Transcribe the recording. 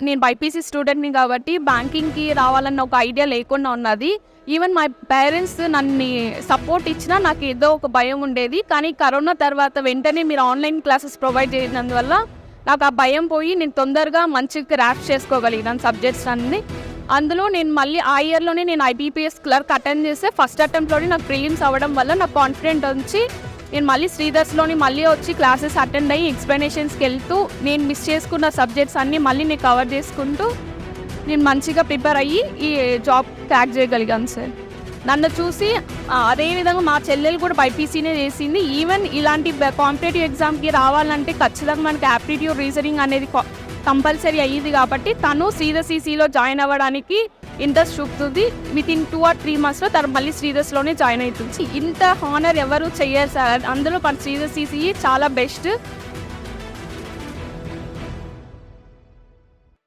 నేను బైపీసీ స్టూడెంట్ని కాబట్టి బ్యాంకింగ్కి రావాలన్న ఒక ఐడియా లేకుండా ఉన్నది. ఈవెన్ మై పేరెంట్స్ నన్ను సపోర్ట్ ఇచ్చినా నాకు ఏదో ఒక భయం ఉండేది. కానీ కరోనా తర్వాత వెంటనే మీరు ఆన్లైన్ క్లాసెస్ ప్రొవైడ్ చేసినందువల్ల నాకు ఆ భయం పోయి నేను తొందరగా మంచిగా క్రాఫ్ట్ చేసుకోగలిగినాను సబ్జెక్ట్స్ అన్నీ. అందులో నేను మళ్ళీ ఆ ఇయర్లోనే నేను ఐబీపీఎస్ క్లర్క్ అటెండ్ చేస్తే ఫస్ట్ అటెంప్ట్లోనే నాకు ప్రిలిమ్స్ అవ్వడం వల్ల నాకు కాన్ఫిడెంట్ వచ్చి నేను మళ్ళీ శ్రీధర్స్లోని మళ్ళీ వచ్చి క్లాసెస్ అటెండ్ అయ్యి ఎక్స్ప్లెనేషన్స్కి వెళ్తూ నేను మిస్ చేసుకున్న సబ్జెక్ట్స్ అన్నీ మళ్ళీ నేను కవర్ చేసుకుంటూ నేను మంచిగా ప్రిపేర్ అయ్యి ఈ జాబ్ క్రాక్ చేయగలిగాను సార్. నన్ను చూసి అదేవిధంగా మా చెల్లెలు కూడా బైపీసీనే చేసింది. ఈవెన్ ఇలాంటి కాంపిటేటివ్ ఎగ్జామ్కి రావాలంటే ఖచ్చితంగా మనకి యాప్టిట్యూడ్ రీజనింగ్ అనేది కంపల్సరీ అయ్యింది కాబట్టి తను శ్రీధర్ సీసీలో జాయిన్ అవ్వడానికి ఇంట్రెస్ట్ చూపుతుంది. వితిన్ 2 or 3 monthsలో తను మళ్ళీ శ్రీధర్స్లోనే జాయిన్ అవుతుంది. ఇంత హానర్ ఎవరు చెయ్యరు సార్. అందులో మన శ్రీధర్ సీసీ చాలా బెస్ట్.